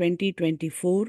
2024।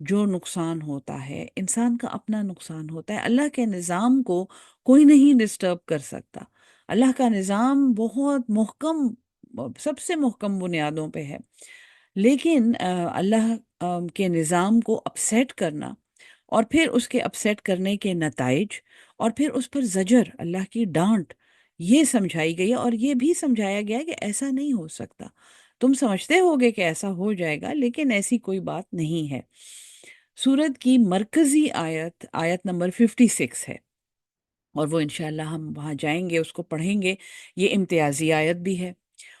جو نقصان ہوتا ہے انسان کا اپنا نقصان ہوتا ہے، اللہ کے نظام کو کوئی نہیں ڈسٹرب کر سکتا۔ اللہ کا نظام بہت محکم، سب سے محکم بنیادوں پہ ہے، لیکن اللہ کے نظام کو اپسیٹ کرنا، اور پھر اس کے اپسیٹ کرنے کے نتائج، اور پھر اس پر زجر، اللہ کی ڈانٹ، یہ سمجھائی گئی ہے، اور یہ بھی سمجھایا گیا ہے کہ ایسا نہیں ہو سکتا۔ تم سمجھتے ہوگے کہ ایسا ہو جائے گا، لیکن ایسی کوئی بات نہیں ہے۔ سورت کی مرکزی آیت، آیت نمبر 56 ہے، اور وہ انشاءاللہ ہم وہاں جائیں گے، اس کو پڑھیں گے۔ یہ امتیازی آیت بھی ہے،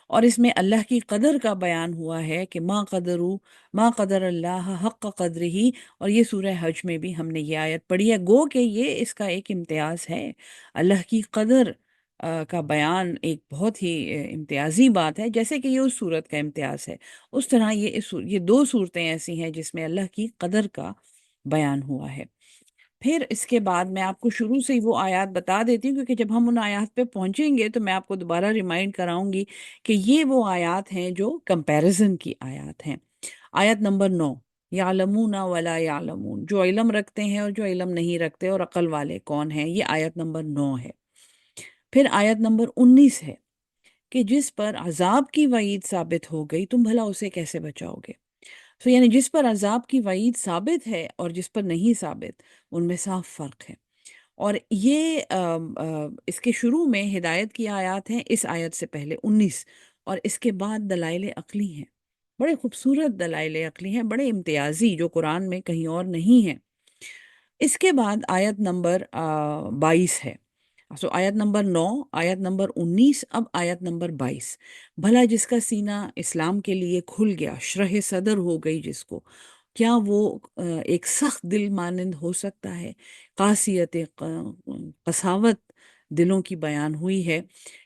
اور اس میں اللہ کی قدر کا بیان ہوا ہے کہ ما قدر اللہ حق قدر ہی، اور یہ سورہ حج میں بھی ہم نے یہ آیت پڑھی ہے۔ گو کہ یہ اس کا ایک امتیاز ہے، اللہ کی قدر کا بیان ایک بہت ہی امتیازی بات ہے، جیسے کہ یہ اس صورت کا امتیاز ہے، اس طرح یہ دو صورتیں ایسی ہیں جس میں اللہ کی قدر کا بیان ہوا ہے۔ پھر اس کے بعد میں آپ کو شروع سے ہی وہ آیات بتا دیتی ہوں، کیونکہ جب ہم ان آیات پہ پہنچیں گے تو میں آپ کو دوبارہ ریمائنڈ کراؤں گی کہ یہ وہ آیات ہیں جو کمپیریزن کی آیات ہیں۔ آیت نمبر 9، یعلمون ولا یعلمون، جو علم رکھتے ہیں اور جو علم نہیں رکھتے، اور عقل والے کون ہیں، یہ آیت نمبر 9 ہے۔ پھر آیت نمبر 19 ہے کہ جس پر عذاب کی وعید ثابت ہو گئی تم بھلا اسے کیسے بچاؤ گے؟ یعنی جس پر عذاب کی وعید ثابت ہے اور جس پر نہیں ثابت، ان میں صاف فرق ہے۔ اور یہ اس کے شروع میں ہدایت کی آیات ہیں، اس آیت سے پہلے 19، اور اس کے بعد دلائل عقلی ہیں، بڑے خوبصورت دلائل عقلی ہیں، بڑے امتیازی، جو قرآن میں کہیں اور نہیں ہیں۔ اس کے بعد آیت نمبر 22 ہے۔ آیت نمبر 9، آیت نمبر 19، اب آیت نمبر 22۔ بھلا جس کا سینہ اسلام کے لیے کھل گیا، شرح صدر ہو گئی جس کو، کیا وہ ایک سخت دل مانند ہو سکتا ہے؟ قاسیت، قساوت دلوں کی بیان ہوئی ہے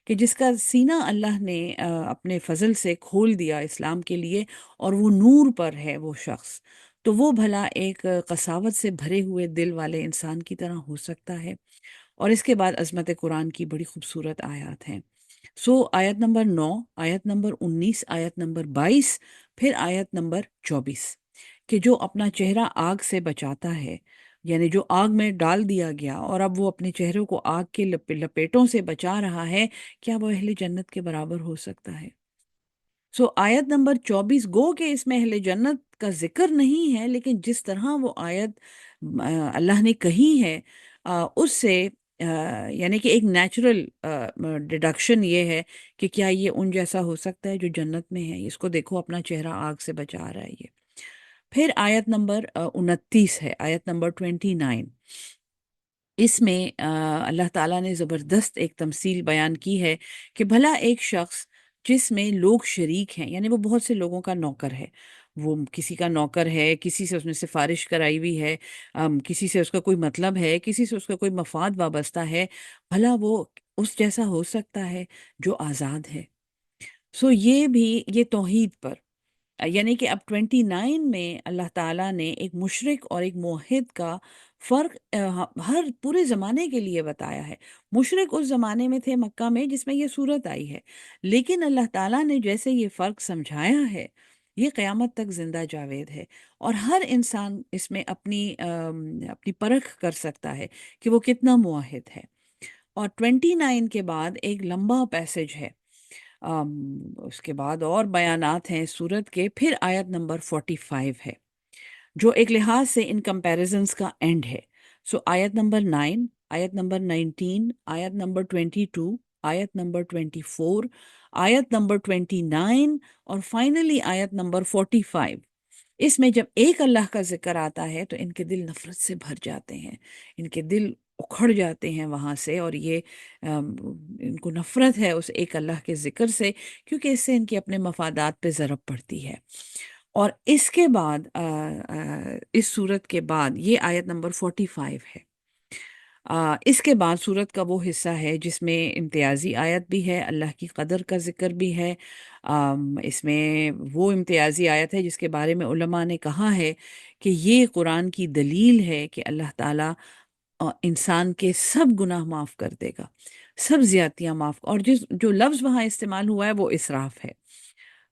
کہ جس کا سینہ اللہ نے اپنے فضل سے کھول دیا اسلام کے لیے، اور وہ نور پر ہے وہ شخص، تو وہ بھلا ایک قساوت سے بھرے ہوئے دل والے انسان کی طرح ہو سکتا ہے؟ اور اس کے بعد عظمت قرآن کی بڑی خوبصورت آیات ہیں۔ آیت نمبر 9، آیت نمبر 19، آیت نمبر 22، پھر آیت نمبر 24، کہ جو اپنا چہرہ آگ سے بچاتا ہے، یعنی جو آگ میں ڈال دیا گیا اور اب وہ اپنے چہرے کو آگ کے لپیٹوں سے بچا رہا ہے، کیا وہ اہل جنت کے برابر ہو سکتا ہے؟ آیت نمبر 24، گو کہ اس میں اہل جنت کا ذکر نہیں ہے، لیکن جس طرح وہ آیت اللہ نے کہی ہے، اس سے یعنی کہ ایک نیچرل ڈیڈکشن یہ ہے کہ کیا یہ ان جیسا ہو سکتا ہے جو جنت میں ہے؟ اس کو دیکھو، اپنا چہرہ آگ سے بچا رہا ہے یہ۔ پھر آیت نمبر 29 ہے، آیت نمبر 29۔ اس میں اللہ تعالیٰ نے زبردست ایک تمثیل بیان کی ہے کہ بھلا ایک شخص جس میں لوگ شریک ہیں، یعنی وہ بہت سے لوگوں کا نوکر ہے، وہ کسی کا نوکر ہے، کسی سے اس نے سفارش کرائی ہوئی ہے، کسی سے اس کا کوئی مطلب ہے، کسی سے اس کا کوئی مفاد وابستہ ہے، بھلا وہ اس جیسا ہو سکتا ہے جو آزاد ہے؟ یہ بھی یہ توحید پر، یعنی کہ اب 29 میں اللہ تعالیٰ نے ایک مشرک اور ایک موحد کا فرق ہر پورے زمانے کے لیے بتایا ہے۔ مشرک اس زمانے میں تھے مکہ میں جس میں یہ صورت آئی ہے، لیکن اللہ تعالیٰ نے جیسے یہ فرق سمجھایا ہے، یہ قیامت تک زندہ جاوید ہے، اور ہر انسان اس میں اپنی پرکھ کر سکتا ہے کہ وہ کتنا موحد ہے۔ اور 29 کے بعد ایک لمبا پیسج ہے، اس کے بعد اور بیانات ہیں سورت کے، پھر آیت نمبر 45 ہے جو ایک لحاظ سے ان کمپیریزنز کا اینڈ ہے۔ آیت نمبر 9، آیت نمبر 19، آیت نمبر 22، آیت نمبر 24، آیت نمبر 29، اور فائنلی آیت نمبر 45۔ اس میں جب ایک اللہ کا ذکر آتا ہے تو ان کے دل نفرت سے بھر جاتے ہیں، ان کے دل اکھڑ جاتے ہیں وہاں سے، اور یہ ان کو نفرت ہے اس ایک اللہ کے ذکر سے، کیونکہ اس سے ان کے اپنے مفادات پہ ضرب پڑتی ہے۔ اور اس کے بعد اس صورت کے بعد یہ آیت نمبر 45 ہے۔ اس کے بعد صورت کا وہ حصہ ہے جس میں امتیازی آیت بھی ہے، اللہ کی قدر کا ذکر بھی ہے۔ اس میں وہ امتیازی آیت ہے جس کے بارے میں علماء نے کہا ہے کہ یہ قرآن کی دلیل ہے کہ اللہ تعالیٰ انسان کے سب گناہ معاف کر دے گا، سب زیادتیاں معاف، اور جو لفظ وہاں استعمال ہوا ہے وہ اسراف ہے۔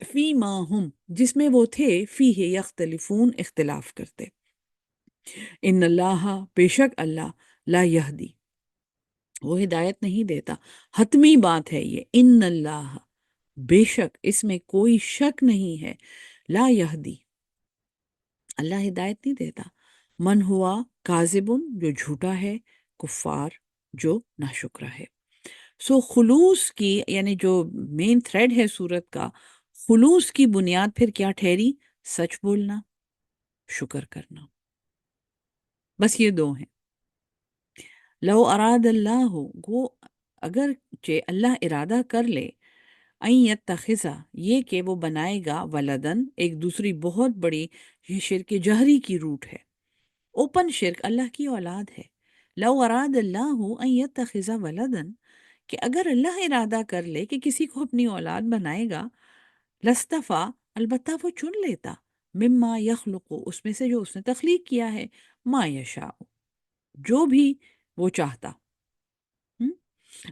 فی ما ہم، جس میں وہ تھے، فی ہے یختلفون، اختلاف کرتے. ان اللہ، بے شک اللہ، لا یہدی، وہ ہدایت نہیں دیتا. حتمی بات ہے یہ، ان اللہ، بے شک، اس میں کوئی شک نہیں ہے، لا یہدی، اللہ ہدایت نہیں دیتا. من ہوا کاذبن، جو جھوٹا ہے، کفار، جو ناشکر ہے. سو خلوص کی، یعنی جو مین تھریڈ ہے سورت کا، خلوص کی بنیاد پھر کیا ٹھہری؟ سچ بولنا، شکر کرنا. بس یہ دو ہیں. لو اراد اللہ، وہ اگر اللہ ارادہ کر لے، این یتخذا، یہ کہ وہ بنائے گا، ولدن، ایک دوسری بہت بڑی، یہ شرک جہری کی روٹ ہے، اوپن شرک، اللہ کی اولاد ہے. لو اراد اللہ ان یتخذ ولدن، کہ اگر اللہ ارادہ کر لے کہ کسی کو اپنی اولاد بنائے گا، لستفا، البتہ وہ چن لیتا، مما یخلق، اس میں سے جو اس نے تخلیق کیا ہے، ما یشاء، جو بھی وہ چاہتا. ہم؟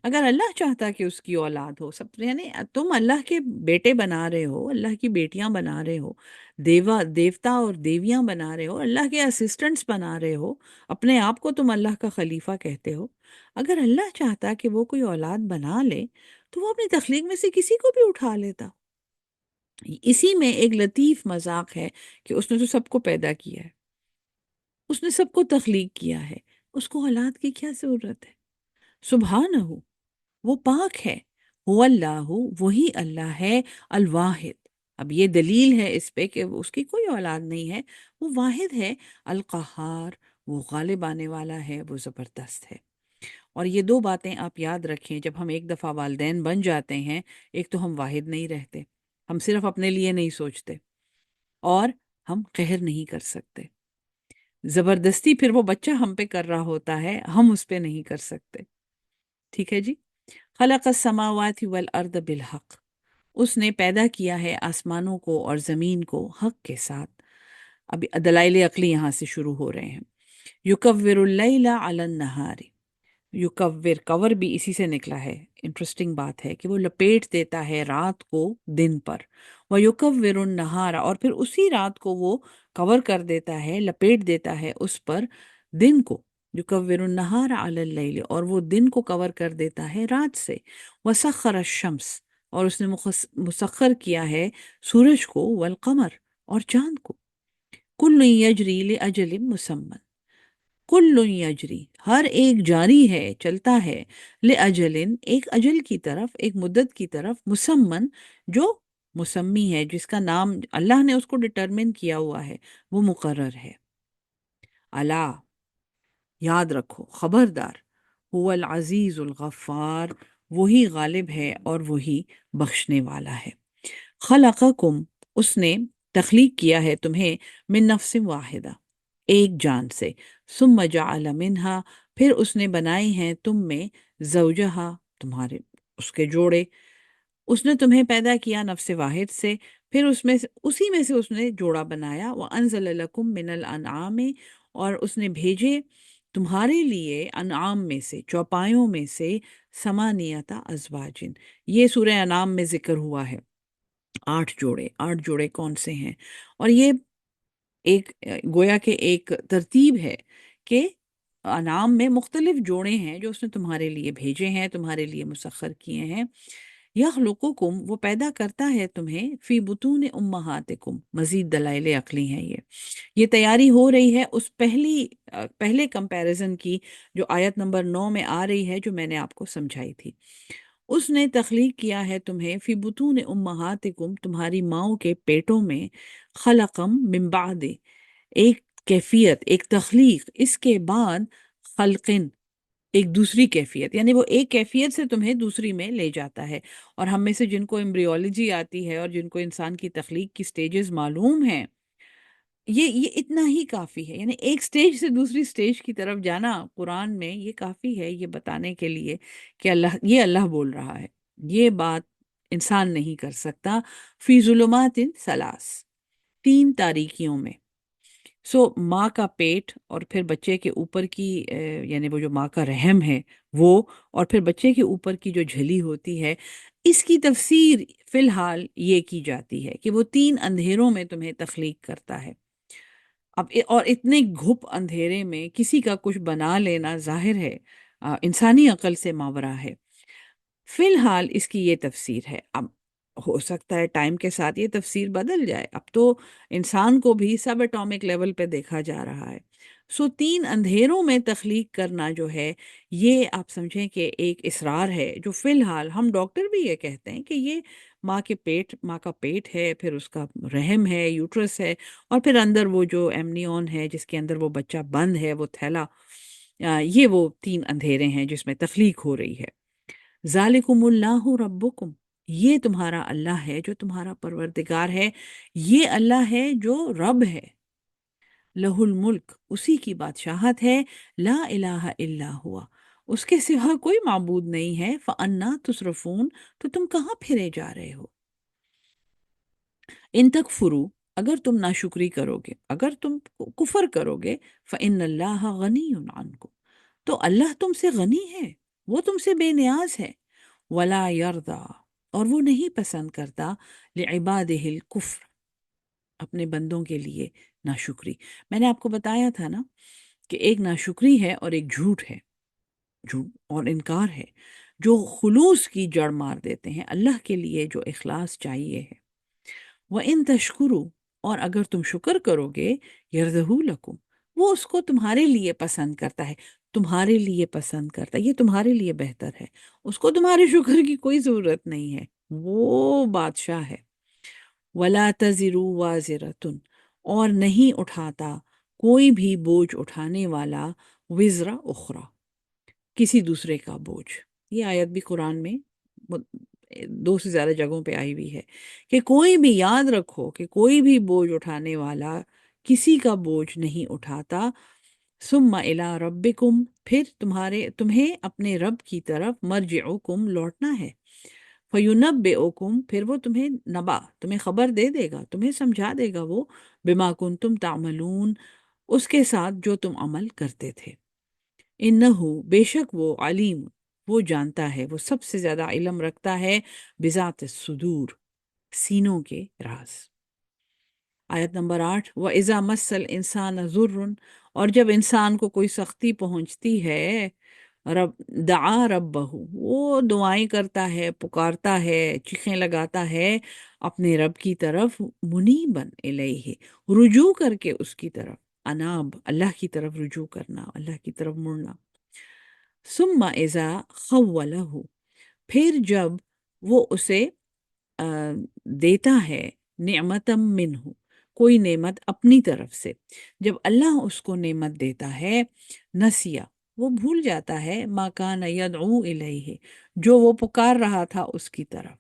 اگر اللہ چاہتا کہ اس کی اولاد ہو، سب، یعنی تم اللہ کے بیٹے بنا رہے ہو، اللہ کی بیٹیاں بنا رہے ہو، دیوتا اور دیویاں بنا رہے ہو، اللہ کے اسسٹنٹس بنا رہے ہو، اپنے آپ کو تم اللہ کا خلیفہ کہتے ہو. اگر اللہ چاہتا کہ وہ کوئی اولاد بنا لے تو وہ اپنی تخلیق میں سے کسی کو بھی اٹھا لیتا. اسی میں ایک لطیف مذاق ہے کہ اس نے تو سب کو پیدا کیا ہے، اس نے سب کو تخلیق کیا ہے، اس کو اولاد کی کیا ضرورت ہے؟ سبحانہ، وہ پاک ہے. هو اللہ، وہی اللہ ہے، الواحد. اب یہ دلیل ہے اس پہ کہ اس کی کوئی اولاد نہیں ہے، وہ واحد ہے. القہار، وہ غالب آنے والا ہے، وہ زبردست ہے. اور یہ دو باتیں آپ یاد رکھیں، جب ہم ایک دفعہ والدین بن جاتے ہیں، ایک تو ہم واحد نہیں رہتے، ہم صرف اپنے لیے نہیں سوچتے، اور ہم قہر نہیں کر سکتے. زبردستی پھر وہ بچہ ہم پہ کر رہا ہوتا ہے، ہم اس پہ نہیں کر سکتے. ٹھیک ہے جی. خلق السماوات والارض بالحق، اس نے پیدا کیا ہے آسمانوں کو اور زمین کو حق کے ساتھ. ابھی دلائل عقلی یہاں سے شروع ہو رہے ہیں. یکور اللیل علی النہار، یکور، کور بھی اسی سے نکلا ہے. انٹرسٹنگ بات ہے کہ وہ لپیٹ دیتا ہے رات کو دن پر. وَيُكَوِّرُ النَّهَارَ، اور پھر اسی رات کو وہ کور کر دیتا ہے، لپیٹ دیتا ہے اس پر دن کو. یُكَوِّرُ النَّهَارَ عَلَى اللَّيْلِ، اور وہ دن کو کور کر دیتا ہے رات سے. وَسَخَّرَ الشَّمْسَ، اور اس نے مسخر کیا ہے سورج کو، والقمر، اور چاند کو. كُلٌّ يَجْرِي لِأَجَلٍ مُّسَمًّى، کل یجری، ہر ایک جاری ہے، چلتا ہے، لأجل، ایک اجل کی طرف، ایک مدت کی طرف، مسمن، جو مسمی ہے، جس کا نام اللہ نے اس کو ڈٹرمن کیا ہوا ہے، وہ مقرر ہے. الا، یاد رکھو، خبردار، هو العزیز الغفار، وہی غالب ہے اور وہی بخشنے والا ہے. خلقکم، اس نے تخلیق کیا ہے تمہیں، من نفس واحدہ، ایک جان سے. ثم جعل منہا، پھر اس نے بنائے ہیں تم میں، زوجہا، تمہارے اس کے جوڑے. اس نے تمہیں پیدا کیا نفس واحد سے، پھر اس میں اسی میں سے اس نے جوڑا بنایا. وَأَنزَلَ لَكُم مِّنَ الْأَنْعَامِ، اور اس نے بھیجے تمہارے لیے انعام میں سے، چوپایوں میں سے، ثمانیۃ ازواجن. یہ سورہ انعام میں ذکر ہوا ہے. 8 جوڑے. 8 جوڑے کون سے ہیں؟ اور یہ ایک گویا کہ ایک ترتیب ہے کہ انعام میں مختلف جوڑے ہیں جو اس نے تمہارے لیے بھیجے ہیں، تمہارے لیے مسخر کیے ہیں. یخلقکم، وہ پیدا کرتا ہے تمہیں، فی بطون امہاتکم. مزید دلائل عقلی ہیں یہ تیاری ہو رہی ہے اس پہلے کمپیریزن کی، جو آیت نمبر 9 میں آ رہی ہے، جو میں نے آپ کو سمجھائی تھی. اس نے تخلیق کیا ہے تمہیں، فی بطون امہاتکم، تمہاری ماؤں کے پیٹوں میں، خلقم من بعد، ایک کیفیت، ایک تخلیق، اس کے بعد، خلقن، ایک دوسری کیفیت. یعنی وہ ایک کیفیت سے تمہیں دوسری میں لے جاتا ہے. اور ہم میں سے جن کو ایمبریولوجی آتی ہے اور جن کو انسان کی تخلیق کی سٹیجز معلوم ہیں، یہ اتنا ہی کافی ہے. یعنی ایک سٹیج سے دوسری سٹیج کی طرف جانا قرآن میں یہ کافی ہے، یہ بتانے کے لیے کہ اللہ بول رہا ہے. یہ بات انسان نہیں کر سکتا. فی ظلمات ثلاث، 3 تاریکیوں میں. سو ماں کا پیٹ اور پھر بچے کے اوپر کی یعنی وہ جو ماں کا رحم ہے وہ، اور پھر بچے کے اوپر کی جو جھلی ہوتی ہے، اس کی تفسیر فی الحال یہ کی جاتی ہے کہ وہ 3 اندھیروں میں تمہیں تخلیق کرتا ہے۔ اب اور اتنے گھپ اندھیرے میں کسی کا کچھ بنا لینا ظاہر ہے انسانی عقل سے ماورا ہے۔ فی الحال اس کی یہ تفسیر ہے۔ اب ہو سکتا ہے ٹائم کے ساتھ یہ تفسیر بدل جائے، اب تو انسان کو بھی سب ایٹامک لیول پہ دیکھا جا رہا ہے۔ سو 3 اندھیروں میں تخلیق کرنا جو ہے، یہ آپ سمجھیں کہ ایک اسرار ہے جو فی الحال ہم ڈاکٹر بھی یہ کہتے ہیں کہ یہ ماں کا پیٹ ہے، پھر اس کا رحم ہے، یوٹرس ہے، اور پھر اندر وہ جو ایمنیون ہے جس کے اندر وہ بچہ بند ہے، وہ تھیلا، یہ وہ 3 اندھیرے ہیں جس میں تخلیق ہو رہی ہے۔ ذالکم اللہ ربکم، یہ تمہارا اللہ ہے جو تمہارا پروردگار ہے، یہ اللہ ہے جو رب ہے، لہ الملک، اسی کی بادشاہت ہے، لا الہ الا ہوا، اس کے سوا کوئی معبود نہیں ہے، فَأَنَّا تُصْرَفُونَ، تو تم کہاں پھرے جا رہے ہو؟ ان تکفروا، اگر تم ناشکری کرو گے، اگر تم کفر کرو گے، فَإِنَّ اللَّهَ غَنِيٌّ عَنْكُمْ، تو اللہ تم سے غنی ہے، وہ تم سے بے نیاز ہے، ولا یردا، اور وہ نہیں پسند کرتا، لعبادہ الکفر، اپنے بندوں کے لیے ناشکری۔ میں نے آپ کو بتایا تھا نا کہ ایک ناشکری ہے اور ایک جھوٹ ہے، جھوٹ اور انکار ہے جو خلوص کی جڑ مار دیتے ہیں، اللہ کے لیے جو اخلاص چاہیے ہے۔ وَإِن تشکروا، اور اگر تم شکر کرو گے، یرضہ لکم، وہ اس کو تمہارے لیے پسند کرتا ہے، تمہارے لیے پسند کرتا ہے، یہ تمہارے لیے بہتر ہے، اس کو تمہارے شکر کی کوئی ضرورت نہیں ہے، وہ بادشاہ ہے۔ وَلَا تَزِرُ وَازِرَةٌ، اور نہیں اٹھاتا کوئی بھی بوجھ اٹھانے والا، وزر اخرى، کسی دوسرے کا بوجھ۔ یہ آیت بھی قرآن میں 2 سے زیادہ جگہوں پہ آئی ہوئی ہے کہ کوئی بھی، یاد رکھو کہ کوئی بھی بوجھ اٹھانے والا کسی کا بوجھ نہیں اٹھاتا۔ ثم الی ربکم، پھر تمہیں اپنے رب کی طرف، مرجعکم، لوٹنا ہے، فینبئکم، پھر وہ تمہیں خبر دے دے گا، تمہیں سمجھا دے گا وہ، بما کنتم تعملون، اس کے ساتھ جو تم عمل کرتے تھے۔ انہو، بے شک وہ، علیم، وہ جانتا ہے، وہ سب سے زیادہ علم رکھتا ہے، بذات الصدور، سینوں کے راز۔ آیت نمبر 8، وَإِذَا مَسَّ الْإِنسَانَ ضُرٌّ، اور جب انسان کو کوئی سختی پہنچتی ہے، رب دعا ربہ، وہ دعائیں کرتا ہے، پکارتا ہے، چیخیں لگاتا ہے اپنے رب کی طرف، منیباً الیہ، رجوع کر کے اس کی طرف، اناب، اللہ کی طرف رجوع کرنا، اللہ کی طرف مڑنا۔ ثم اذا خولہ، پھر جب وہ اسے دیتا ہے، نعمتم منہ، کوئی نعمت اپنی طرف سے، جب اللہ اس کو نعمت دیتا ہے، نسیہ، وہ بھول جاتا ہے، ما کان یدعو الیہ، جو وہ پکار رہا تھا اس کی طرف،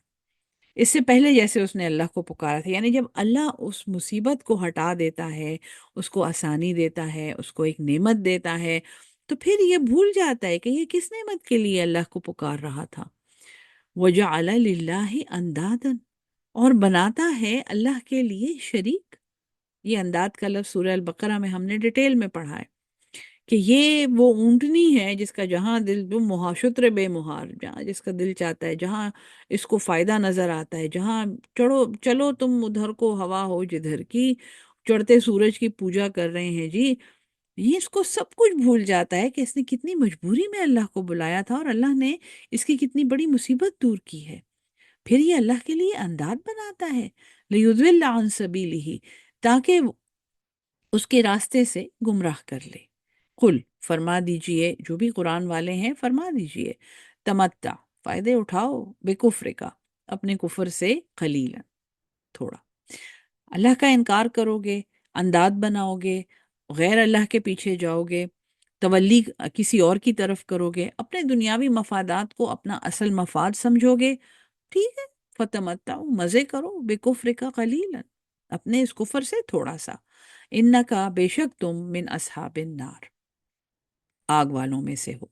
اس سے پہلے جیسے اس نے اللہ کو پکارا تھا۔ یعنی جب اللہ اس مصیبت کو ہٹا دیتا ہے، اس کو آسانی دیتا ہے، اس کو ایک نعمت دیتا ہے، تو پھر یہ بھول جاتا ہے کہ یہ کس نعمت کے لیے اللہ کو پکار رہا تھا۔ وَجَعَلَ لِلَّهِ أَنْدَادًا، اور بناتا ہے اللہ کے لیے شریک۔ یہ انداد کا لفظ سورہ البقرہ میں ہم نے ڈیٹیل میں پڑھا ہے کہ یہ وہ اونٹنی ہے جس کا جہاں دل، جو شتر بے مہار، جہاں جس کا دل چاہتا ہے، جہاں اس کو فائدہ نظر آتا ہے، جہاں چلو تم ادھر کو ہوا ہو جدھر کی، چڑھتے سورج کی پوجا کر رہے ہیں جی، یہ اس کو سب کچھ بھول جاتا ہے کہ اس نے کتنی مجبوری میں اللہ کو بلایا تھا اور اللہ نے اس کی کتنی بڑی مصیبت دور کی ہے۔ پھر یہ اللہ کے لیے انداد بناتا ہے، لیضل عن سبیلہ، تاکہ اس کے راستے سے گمراہ کر لے۔ قل، فرما دیجئے، جو بھی قرآن والے ہیں فرما دیجئے، تمتع، فائدے اٹھاؤ، بے کفر کا، اپنے کفر سے، قلیلا، تھوڑا۔ اللہ کا انکار کرو گے، انداد بناؤ گے، غیر اللہ کے پیچھے جاؤ گے، تولی کسی اور کی طرف کرو گے، اپنے دنیاوی مفادات کو اپنا اصل مفاد سمجھو گے، ٹھیک ہے، فتمتعوا، مزے کرو، بے کفر کا، قلیلا، اپنے اس کفر سے تھوڑا سا، انکا، بے شک تم، من اصحاب النار، آگ والوں میں سے ہو۔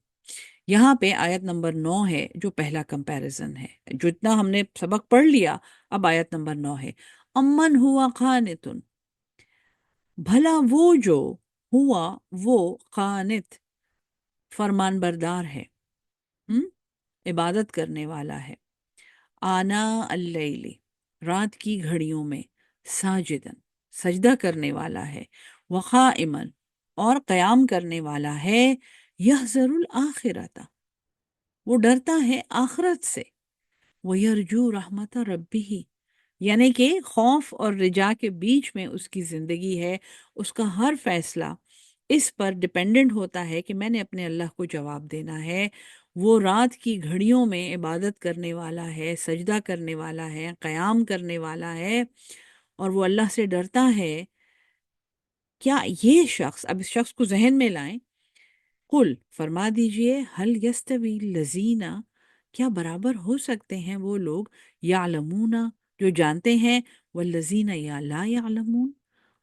یہاں پہ آیت نمبر 9 ہے جو پہلا کمپیریزن ہے، جو اتنا ہم نے سبق پڑھ لیا، اب آیت نمبر 9 ہے، امن ہوا قانتن، بھلا وہ جو ہوا وہ قانت فرمان بردار ہے، ہم؟ عبادت کرنے والا ہے، آنا اللیل رات کی گھڑیوں میں، ساجدن سجدہ کرنے والا ہے، وقائمن اور قیام کرنے والا ہے، یحذر الآخرۃ وہ ڈرتا ہے آخرت سے، وَيَرْجُو رحمت ربی یعنی کہ خوف اور رجا کے بیچ میں اس کی زندگی ہے، اس کا ہر فیصلہ اس پر ڈپینڈنٹ ہوتا ہے کہ میں نے اپنے اللہ کو جواب دینا ہے۔ وہ رات کی گھڑیوں میں عبادت کرنے والا ہے، سجدہ کرنے والا ہے، قیام کرنے والا ہے، اور وہ اللہ سے ڈرتا ہے۔ کیا یہ شخص، اب اس شخص کو ذہن میں لائیں، قل فرما دیجئے، حل یستوی الذین کیا برابر ہو سکتے ہیں وہ لوگ، یعلمون جو جانتے ہیں، والذین یا لا یعلمون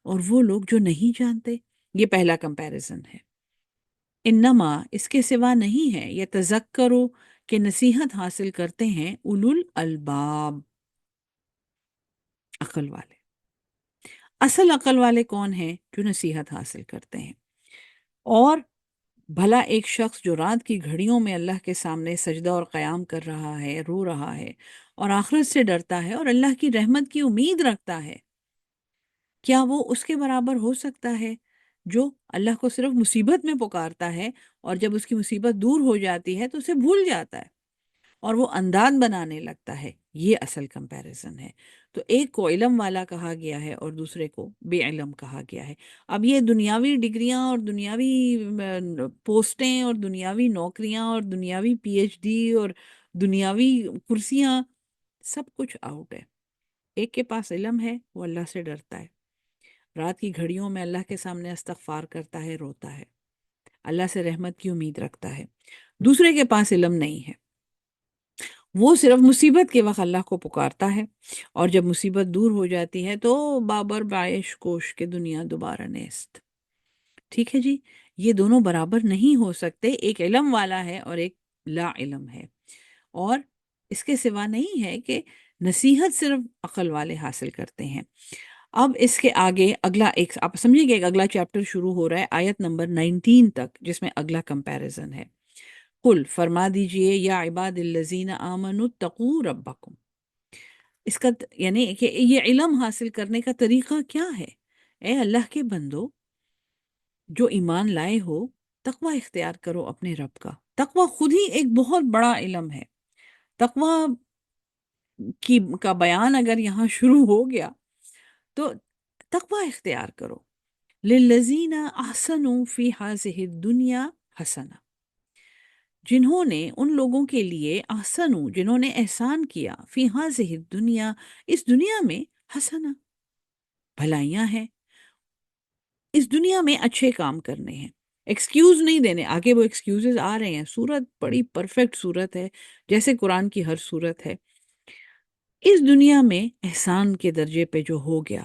اور وہ لوگ جو نہیں جانتے۔ یہ پہلا کمپیریزن ہے۔ انما اس کے سوا نہیں ہے، یتذکروا کہ نصیحت حاصل کرتے ہیں، اولو الالباب عقل والے۔ اصل عقل والے کون ہیں؟ جو نصیحت حاصل کرتے ہیں۔ اور بھلا ایک شخص جو رات کی گھڑیوں میں اللہ کے سامنے سجدہ اور قیام کر رہا ہے، رو رہا ہے، اور آخرت سے ڈرتا ہے اور اللہ کی رحمت کی امید رکھتا ہے، کیا وہ اس کے برابر ہو سکتا ہے جو اللہ کو صرف مصیبت میں پکارتا ہے اور جب اس کی مصیبت دور ہو جاتی ہے تو اسے بھول جاتا ہے اور وہ اندان بنانے لگتا ہے؟ یہ اصل کمپیریزن ہے۔ تو ایک کو علم والا کہا گیا ہے اور دوسرے کو بے علم کہا گیا ہے۔ اب یہ دنیاوی ڈگریاں اور دنیاوی پوسٹیں اور دنیاوی نوکریاں اور دنیاوی پی ایچ ڈی اور دنیاوی کرسیاں، سب کچھ آؤٹ ہے۔ ایک کے پاس علم ہے، وہ اللہ سے ڈرتا ہے، رات کی گھڑیوں میں اللہ کے سامنے استغفار کرتا ہے، روتا ہے، اللہ سے رحمت کی امید رکھتا ہے۔ دوسرے کے پاس علم نہیں ہے، وہ صرف مصیبت کے وقت اللہ کو پکارتا ہے اور جب مصیبت دور ہو جاتی ہے تو بابر بعیش کوش کے دنیا دوبارہ نیست۔ ٹھیک ہے جی، یہ دونوں برابر نہیں ہو سکتے، ایک علم والا ہے اور ایک لا علم ہے، اور اس کے سوا نہیں ہے کہ نصیحت صرف عقل والے حاصل کرتے ہیں۔ اب اس کے آگے اگلا ایک آپ سمجھیں گے، ایک اگلا چیپٹر شروع ہو رہا ہے آیت نمبر 19 تک، جس میں اگلا کمپیریزن ہے۔ قل فرما دیجئے، یا عباد الذین آمنوا اتقوا ربکم، اس کا یعنی کہ یہ علم حاصل کرنے کا طریقہ کیا ہے؟ اے اللہ کے بندو جو ایمان لائے ہو، تقوی اختیار کرو اپنے رب کا۔ تقوی خود ہی ایک بہت بڑا علم ہے۔ تقوی کا بیان اگر یہاں شروع ہو گیا تو تقوی اختیار کرو۔ للذین احسنوا فی ہذہ الدنیا حسنہ، جنہوں نے، ان لوگوں کے لیے، احسنوا جنہوں نے احسان کیا، فی ہذہ الدنیا اس دنیا میں، حسنہ بھلائیاں ہیں، اس دنیا میں اچھے کام کرنے ہیں، ایکسکیوز نہیں دینے۔ آگے وہ ایکسکیوزز آ رہے ہیں، صورت بڑی پرفیکٹ صورت ہے، جیسے قرآن کی ہر صورت ہے۔ اس دنیا میں احسان کے درجے پہ جو ہو گیا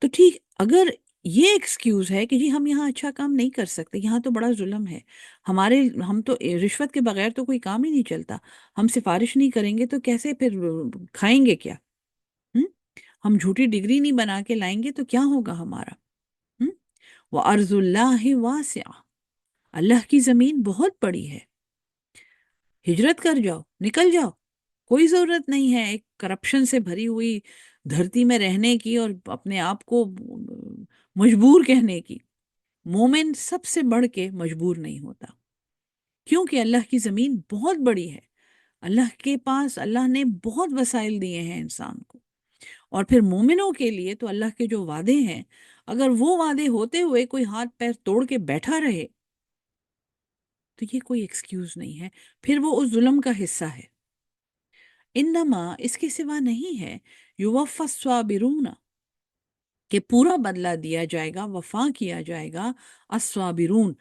تو ٹھیک، اگر یہ ایکسکیوز ہے کہ جی ہم یہاں اچھا کام نہیں کر سکتے، یہاں تو بڑا ظلم ہے، ہم تو رشوت کے بغیر تو کوئی کام ہی نہیں چلتا، ہم سفارش نہیں کریں گے تو کیسے پھر کھائیں گے کیا؟ ہم ہم جھوٹی ڈگری نہیں بنا کے لائیں گے تو کیا ہوگا ہمارا؟ وَأَرْضُ اللَّهِ وَاسِعَةٌ اللہ کی زمین بہت بڑی ہے، ہجرت کر جاؤ، نکل جاؤ، کوئی ضرورت نہیں ہے ایک کرپشن سے بھری ہوئی دھرتی میں رہنے کی اور اپنے آپ کو مجبور کہنے کی۔ مومن سب سے بڑھ کے مجبور نہیں ہوتا، کیونکہ اللہ کی زمین بہت بڑی ہے، اللہ کے پاس اللہ نے بہت وسائل دیے ہیں انسان کو، اور پھر مومنوں کے لیے تو اللہ کے جو وعدے ہیں، اگر وہ وعدے ہوتے ہوئے کوئی ہاتھ پیر توڑ کے بیٹھا رہے تو یہ کوئی ایکسکیوز نہیں ہے، پھر وہ اس ظلم کا حصہ ہے۔ انما اس کے سوا نہیں ہے، یوفی الصابرون کہ پورا بدلہ دیا جائے گا، وفا کیا جائے گا، الصابرون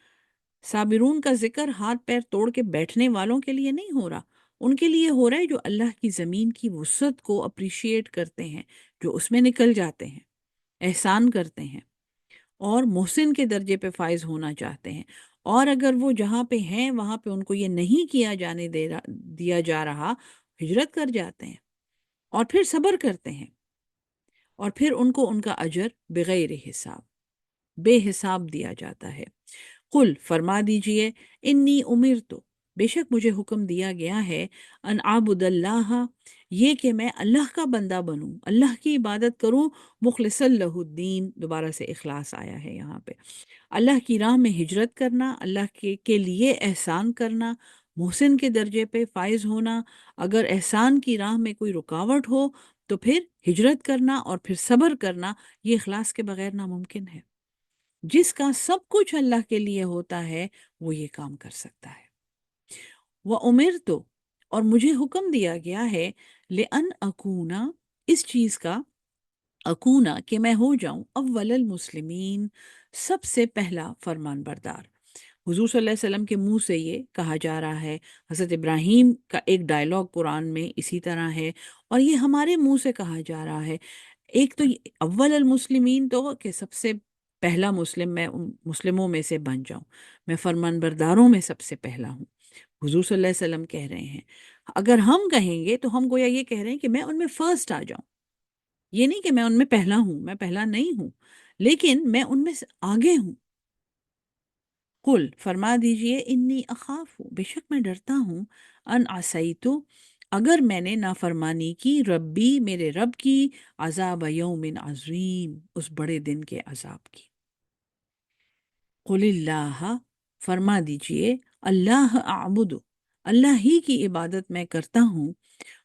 صابرون کا ذکر ہاتھ پیر توڑ کے بیٹھنے والوں کے لیے نہیں ہو رہا، ان کے لیے ہو رہا ہے جو اللہ کی زمین کی وسعت کو اپریشیٹ کرتے ہیں، جو اس میں نکل جاتے ہیں، احسان کرتے ہیں اور محسن کے درجے پہ فائز ہونا چاہتے ہیں، اور اگر وہ جہاں پہ ہیں وہاں پہ ان کو یہ نہیں کیا جانے دیا جا رہا، ہجرت کر جاتے ہیں اور پھر صبر کرتے ہیں، اور پھر ان کو ان کا اجر بغیر حساب۔ بے حساب دیا جاتا ہے۔ قل فرما دیجئے، انی امرتو بے شک مجھے حکم دیا گیا ہے، ان اعبد اللہ یہ کہ میں اللہ کا بندہ بنوں، اللہ کی عبادت کروں، مخلص لہ الدین، دوبارہ سے اخلاص آیا ہے یہاں پہ، اللہ کی راہ میں ہجرت کرنا، اللہ کے لیے احسان کرنا، محسن کے درجے پہ فائز ہونا، اگر احسان کی راہ میں کوئی رکاوٹ ہو تو پھر ہجرت کرنا اور پھر صبر کرنا، یہ اخلاص کے بغیر ناممکن ہے۔ جس کا سب کچھ اللہ کے لیے ہوتا ہے وہ یہ کام کر سکتا ہے۔ وَأُمِرْتُ اور مجھے حکم دیا گیا ہے، لِأَنْ أَكُونَ اس چیز کا، اکونا کہ میں ہو جاؤں، اول المسلمین سب سے پہلا فرمان بردار۔ حضور صلی اللہ علیہ وسلم کے منہ سے یہ کہا جا رہا ہے، حضرت ابراہیم کا ایک ڈائلاگ قرآن میں اسی طرح ہے، اور یہ ہمارے منہ سے کہا جا رہا ہے۔ ایک تو اول المسلمین تو کہ سب سے پہلا مسلم میں ان مسلموں میں سے بن جاؤں، میں فرمان برداروں میں سب سے پہلا ہوں، حضور صلی اللہ علیہ وسلم کہہ رہے ہیں۔ اگر ہم کہیں گے تو ہم گویا یہ کہہ رہے ہیں کہ میں ان میں فرسٹ آ جاؤں، یہ نہیں کہ میں ان میں پہلا ہوں، میں پہلا نہیں ہوں، لیکن میں ان میں سے آگے ہوں۔ قل فرما دیجئے، انی اخاف بے شک میں ڈرتا ہوں، ان عصیتو اگر میں نے نافرمانی کی، ربی میرے رب کی، عذاب یوم عظیم اس بڑے دن کے عذاب کی۔ قل اللہ فرما دیجئے، اللہ اعبد اللہ ہی کی عبادت میں کرتا ہوں،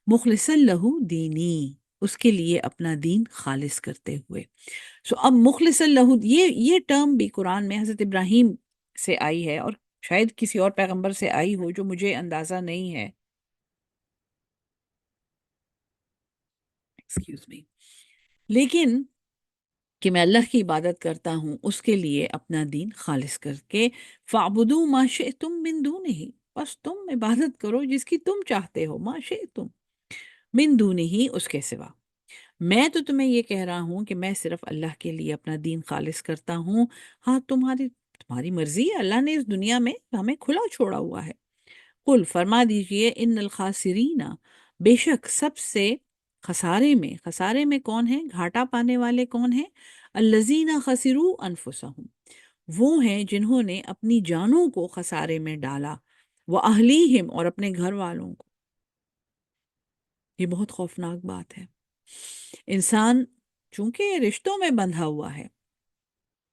مخلص لہ دینی اس کے لیے اپنا دین خالص کرتے ہوئے۔ اب مخلص لہ یہ ٹرم بھی قرآن میں حضرت ابراہیم سے آئی ہے، اور شاید کسی اور پیغمبر سے آئی ہو جو مجھے اندازہ نہیں ہے، ایکسکیوز می، لیکن کہ میں اللہ کی عبادت کرتا ہوں اس کے لیے اپنا دین خالص کر کے، فَاعْبُدُوا مَا شِئْتُم مِّن دُونِهِ بس تم عبادت کرو جس کی تم چاہتے ہو، ما شئتم من دونہی اس کے سوا۔ میں تو تمہیں یہ کہہ رہا ہوں کہ میں صرف اللہ کے لیے اپنا دین خالص کرتا ہوں، ہاں تمہاری مرضی ہے، اللہ نے اس دنیا میں ہمیں کھلا چھوڑا ہوا ہے۔ قل فرما دیجئے، ان الخاسرین بے شک سب سے خسارے میں کون ہیں، گھاٹا پانے والے کون ہیں، الذین خسروا انفسہم وہ ہیں جنہوں نے اپنی جانوں کو خسارے میں ڈالا، وَأَهْلِيهِمْ اور اپنے گھر والوں کو۔ یہ بہت خوفناک بات ہے۔ انسان چونکہ رشتوں میں بندھا ہوا ہے،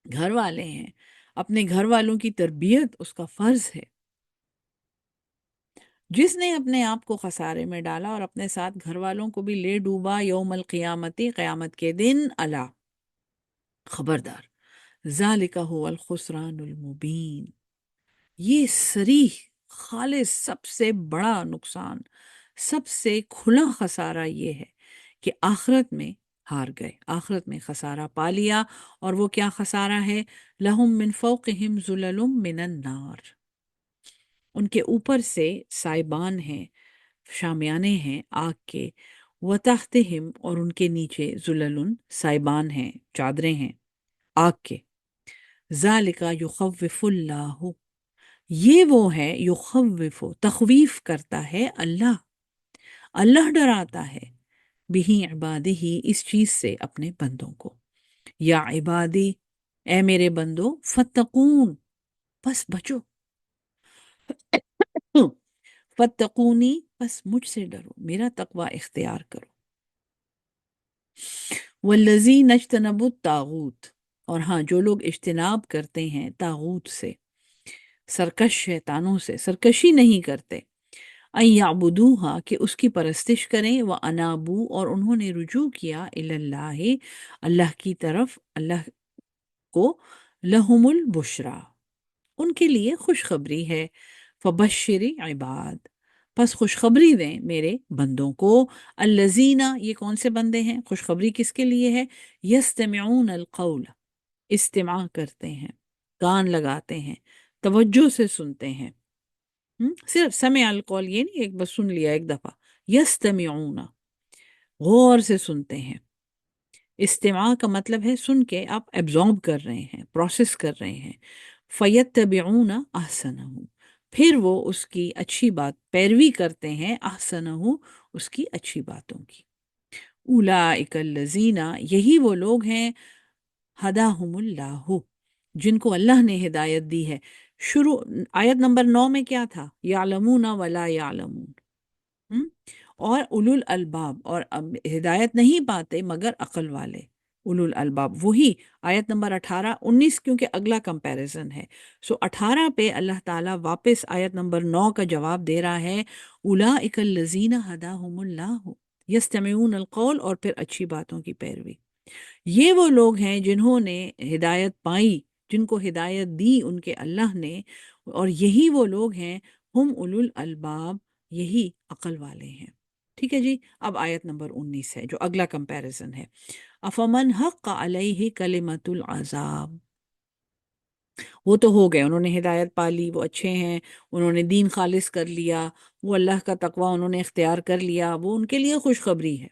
گھر والے ہیں، اپنے گھر والوں کی تربیت اس کا فرض ہے۔ جس نے اپنے آپ کو خسارے میں ڈالا اور اپنے ساتھ گھر والوں کو بھی لے ڈوبا، یوم القیامتی قیامت کے دن، الا خبردار، ذالک هو الخسران المبین یہ صریح خالص سب سے بڑا نقصان، سب سے کھلا خسارہ یہ ہے کہ آخرت میں ہار گئے، آخرت میں خسارہ پا لیا۔ اور وہ کیا خسارہ ہے، لہم من فوقہم ظلل من النار ان کے اوپر سے سائبان ہیں، شامیانے ہیں آگ کے، وتحتہم اور ان کے نیچے ظلل سائبان ہیں، چادریں ہیں آگ کے۔ ذالک یخوف اللہ یہ وہ ہے، یخوف تخویف کرتا ہے اللہ ڈراتا ہے، بہی عبادہ اس چیز سے اپنے بندوں کو، یا عبادی اے میرے بندو، فتقون بس بچو، فتقونی بس مجھ سے ڈرو، میرا تقوی اختیار کرو، والذین اجتنبوا الطاغوت اور ہاں جو لوگ اجتناب کرتے ہیں طاغوت سے، سرکش شیطانوں سے سرکشی نہیں کرتے، ان یعبدوہا کہ اس کی پرستش کریں، وانابو اور انہوں نے رجوع کیا اللہ اللہ کی طرف، اللہ کو، لہم البشرا ان کے لیے خوشخبری ہے، فبشر عباد پس خوشخبری دیں میرے بندوں کو، الذین یہ کون سے بندے ہیں، خوشخبری کس کے لیے ہے، یستمعون القول استماع کرتے ہیں، کان لگاتے ہیں، توجہ سے سنتے ہیں، صرف سمع القول یہ نہیں ایک بس سن لیا ایک دفعہ، یستمعون غور سے سنتے ہیں، استماع کا مطلب ہے سن کے آپ ایبزارب کر رہے ہیں، پروسیس کر رہے ہیں، فیتبعون احسنہ پھر وہ اس کی اچھی بات پیروی کرتے ہیں، احسنہ اس کی اچھی باتوں کی، اولئک الذین یہی وہ لوگ ہیں، ہداہم اللہ جن کو اللہ نے ہدایت دی ہے۔ شروع آیت نمبر 9 میں کیا تھا؟ یعلمون ولا یعلمون۔ ہم؟ اور اولو الالباب، اور ہدایت نہیں پاتے مگر عقل والے، اولو الالباب وہی۔ آیت نمبر 18 19 کیونکہ اگلا کمپیریزن ہے، سو 18 پہ اللہ تعالیٰ واپس آیت نمبر 9 کا جواب دے رہا ہے، اولئک الذین ہداہم اللہ یستمعون القول، اور پھر اچھی باتوں کی پیروی۔ یہ وہ لوگ ہیں جنہوں نے ہدایت پائی، جن کو ہدایت دی ان کے اللہ نے، اور یہی وہ لوگ ہیں، ہم اولو الالباب، یہی عقل والے ہیں۔ ٹھیک ہے جی، اب آیت نمبر 19 ہے جو اگلا کمپیریزن ہے۔ افمن حق علیہ کلمۃ العذاب، وہ تو ہو گئے، انہوں نے ہدایت پا لی، وہ اچھے ہیں، انہوں نے دین خالص کر لیا، وہ اللہ کا تقوی انہوں نے اختیار کر لیا، وہ ان کے لیے خوشخبری ہے۔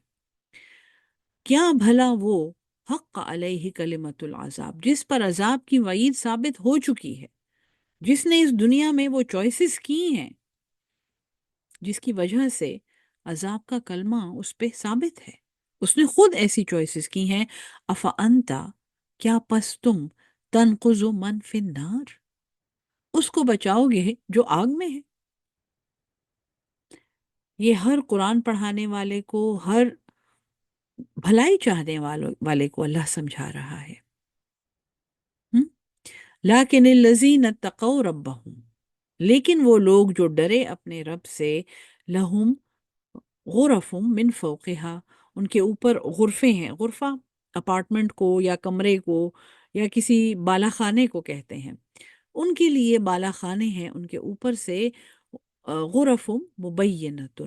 کیا بھلا وہ حق علیہ کلمۃ العذاب، جس پر عذاب کی وعید ثابت ہو چکی ہے، جس نے اس دنیا میں وہ چوائسز کی ہیں جس کی وجہ سے عذاب کا کلمہ اس پہ ثابت ہے، اس نے خود ایسی چوائسز کی ہیں۔ افانتا، کیا پس تم تنقذ من فی النار، اس کو بچاؤ گے جو آگ میں ہے۔ یہ ہر قرآن پڑھانے والے کو، ہر بھلائی چاہنے والے کو اللہ سمجھا رہا ہے۔ ہم؟ لیکن الذین اتقوا ربہم، لیکن وہ لوگ جو ڈرے اپنے رب سے، لہم غرف من فوقہا، ان کے اوپر غرفے ہیں، غرفہ اپارٹمنٹ کو یا کمرے کو یا کسی بالا خانے کو کہتے ہیں، ان کے لیے بالا خانے ہیں ان کے اوپر سے، غرف مبینۃ،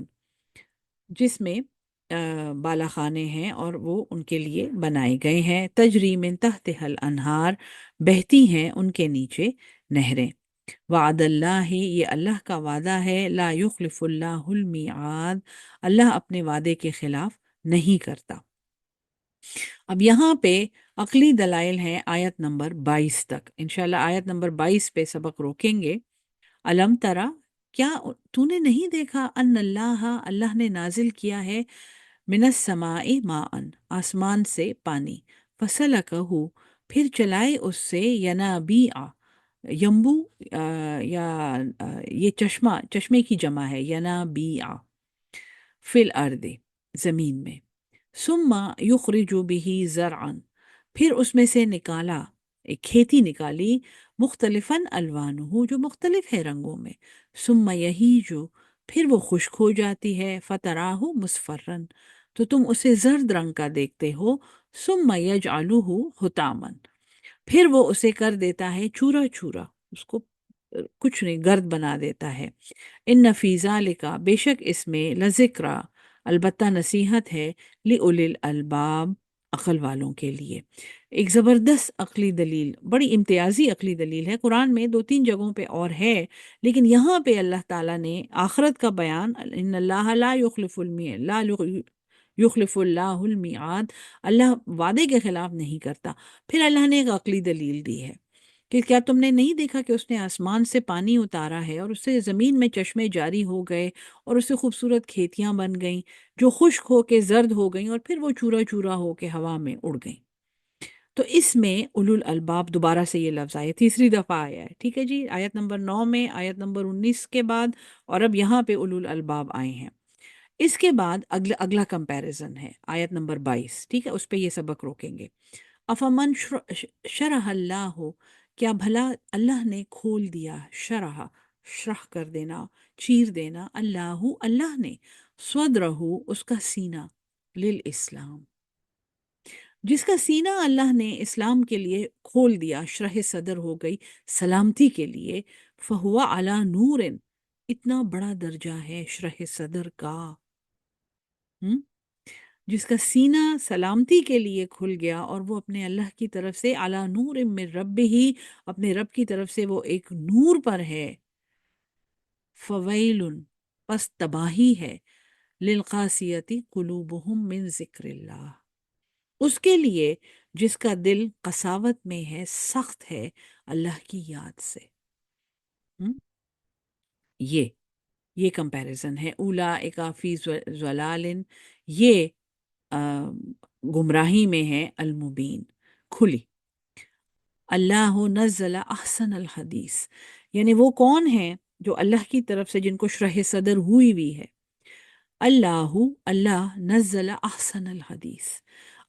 جس میں بالا خانے ہیں اور وہ ان کے لیے بنائے گئے ہیں، تجری من تحتها الانہار، بہتی ہیں ان کے نیچے نہریں۔ وعد اللہ، یہ اللہ کا وعدہ ہے، لا یخلف اللہ المیعاد، اللہ اپنے وعدے کے خلاف نہیں کرتا۔ اب یہاں پہ عقلی دلائل ہیں آیت نمبر 22 تک، انشاءاللہ آیت نمبر 22 پہ سبق روکیں گے۔ علم ترا، کیا تو نے نہیں دیکھا، ان اللہ، اللہ نے نازل کیا ہے، من السماء ماء، آسمان سے پانی، فسلکہ، پھر چلائے اس سے، ینابیع، یمبو، یا یہ چشمے کی جمع ہے، ینابیع، فی الارض، زمین میں، ثم یخرج به زرعا، پھر اس میں سے نکالا، ایک کھیتی نکالی، مختلفاً الوانہ، جو مختلف ہے رنگوں میں، ثم یہیج، پھر وہ خشک ہو جاتی ہے، فتراہ مصفرا، تو تم اسے زرد رنگ کا دیکھتے ہو، ثم یجعلہ حطاما، پھر وہ اسے کر دیتا ہے چورا چورا، اس کو کچھ نہیں، گرد بنا دیتا ہے۔ ان فی ذالک، بے شک اس میں، لذکرہ، البتہ نصیحت ہے، لِأُولِي الْأَلْبَابِ، عقل والوں کے لیے۔ ایک زبردست عقلی دلیل، بڑی امتیازی عقلی دلیل ہے، قرآن میں 2-3 جگہوں پہ اور ہے، لیکن یہاں پہ اللہ تعالیٰ نے آخرت کا بیان، ان اللہ لا یخلف یخلف اللہ المیعاد، اللہ وعدے کے خلاف نہیں کرتا، پھر اللہ نے ایک عقلی دلیل دی ہے کہ کیا تم نے نہیں دیکھا کہ اس نے آسمان سے پانی اتارا ہے اور اس سے زمین میں چشمے جاری ہو گئے اور اس سے خوبصورت کھیتیاں بن گئیں جو خشک ہو کے زرد ہو گئیں اور پھر وہ چورا چورا ہو کے ہوا میں اڑ گئیں۔ تو اس میں اولو الالباب، دوبارہ سے یہ لفظ آیا، تیسری دفعہ آیا ہے، ٹھیک ہے جی، آیت نمبر 9 میں، آیت نمبر 19 کے بعد، اور اب یہاں پہ اولو الالباب آئے ہیں۔ اس کے بعد اگلا کمپیریزن ہے آیت نمبر 22، ٹھیک ہے، اس پہ یہ سبق روکیں گے۔ افمن شرح اللہ، کیا بھلا اللہ نے کھول دیا، شرح کر دینا، چیر دینا، اللہ نے، صدرہ، اس کا سینہ، للاسلام، جس کا سینہ اللہ نے اسلام کے لیے کھول دیا، شرح صدر ہو گئی سلامتی کے لیے، فہو علی نور، اتنا بڑا درجہ ہے شرح صدر کا، ہم؟ جس کا سینہ سلامتی کے لیے کھل گیا اور وہ اپنے اللہ کی طرف سے، علی نور من رب ہی، اپنے رب کی طرف سے وہ ایک نور پر ہے، فویل، پس تباہی ہے، للقاسیۃ قلوبہم من ذکر اللہ، اس کے لیے جس کا دل قساوت میں ہے، سخت ہے اللہ کی یاد سے۔ ہم؟ یہ کمپیریزن ہے، اولئک فی ضلال، یہ گمراہی میں ہے، المبین، کھلی۔ اللہ نزل احسن الحدیث، یعنی وہ کون ہیں جو اللہ کی طرف سے جن کو شرح صدر ہوئی ہے. اللہ، اللہ نزل احسن الحدیث،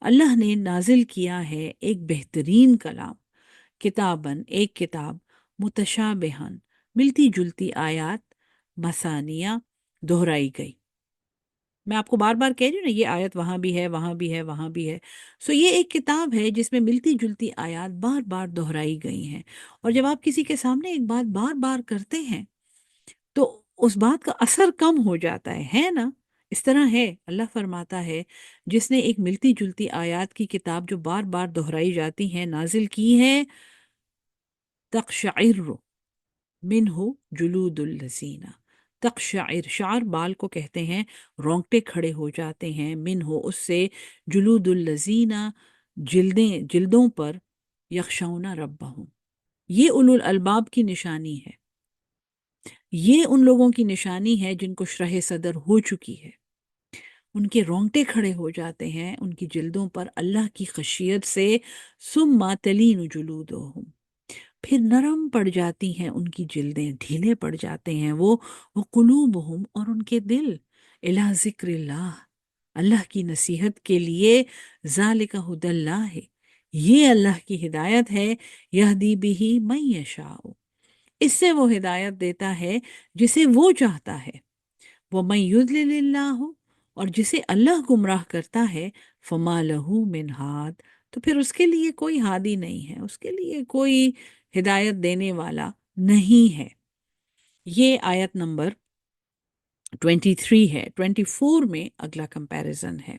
اللہ نے نازل کیا ہے ایک بہترین کلام، کتابن ایک کتاب، متشابہن ملتی جلتی آیات، مثانیہ دہرائی گئی. میں آپ کو بار بار کہہ رہی ہوں نا، یہ آیت وہاں بھی ہے، وہاں بھی ہے، وہاں بھی ہے. سو یہ ایک کتاب ہے جس میں ملتی جلتی آیات بار بار دہرائی گئی ہیں. اور جب آپ کسی کے سامنے ایک بات بار بار کرتے ہیں تو اس بات کا اثر کم ہو جاتا ہے نا. اس طرح ہے، اللہ فرماتا ہے جس نے ایک ملتی جلتی آیات کی کتاب جو بار بار دہرائی جاتی ہیں نازل کی ہے، تقشعر منہ جلود الذین، تقشعر، شعر بال کو کہتے ہیں، رونگٹے کھڑے ہو جاتے ہیں، منہ اس سے، جلود الذین جلدوں پر، یخشون ربہم، یہ اولو الالباب کی نشانی ہے، یہ ان لوگوں کی نشانی ہے جن کو شرح صدر ہو چکی ہے، ان کے رونگٹے کھڑے ہو جاتے ہیں ان کی جلدوں پر اللہ کی خشیت سے. ثم تلین جلودہم، پھر نرم پڑ جاتی ہیں ان کی جلدیں، ڈھیلے پڑ جاتے ہیں وہ قلوبہم، اور ان کے دل، الی ذکر اللہ، اللہ کی نصیحت کے لیے. ذالک ھدی اللہ ہے، یہ اللہ کی ہدایت ہے، یہدی بہ من یشاء، اس سے وہ ہدایت دیتا ہے جسے وہ چاہتا ہے. وَمَن یُضْلِلِ اللَّهُ، اور جسے اللہ گمراہ کرتا ہے، فَمَا لَهُ مِنْ ہاد، تو پھر اس کے لیے کوئی ہادی نہیں ہے، اس کے لیے کوئی ہدایت دینے والا نہیں ہے. یہ آیت نمبر 23 ہے. 24 میں اگلا کمپیریزن ہے.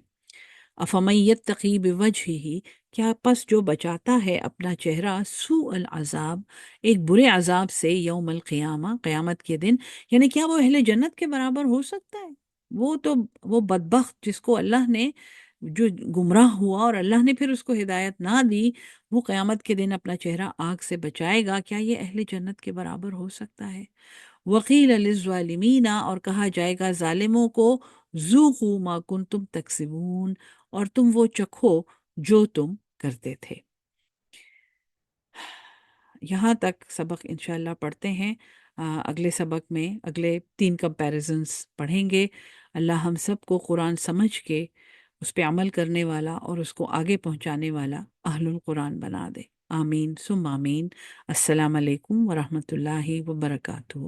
افمن یتقی بوجہہ، کیا پس جو بچاتا ہے اپنا چہرہ، سوء العذاب، ایک برے عذاب سے، یوم القیامہ، قیامت کے دن، یعنی کیا وہ اہل جنت کے برابر ہو سکتا ہے؟ وہ تو، وہ بدبخت جس کو اللہ نے، جو گمراہ ہوا اور اللہ نے پھر اس کو ہدایت نہ دی، وہ قیامت کے دن اپنا چہرہ آگ سے بچائے گا، کیا یہ اہل جنت کے برابر ہو سکتا ہے؟ وقیل للظالمین، اور کہا جائے گا ظالموں کو، ذوقوا ما کنتم تکسبون، اور تم وہ چکھو جو تم کرتے تھے. یہاں تک سبق انشاءاللہ پڑھتے ہیں. اگلے سبق میں اگلے 3 کمپیریزنز پڑھیں گے. اللہ ہم سب کو قرآن سمجھ کے اس پہ عمل کرنے والا اور اس کو آگے پہنچانے والا اہل القرآن بنا دے. آمین ثم آمین. السلام علیکم ورحمۃ اللہ وبرکاتہ.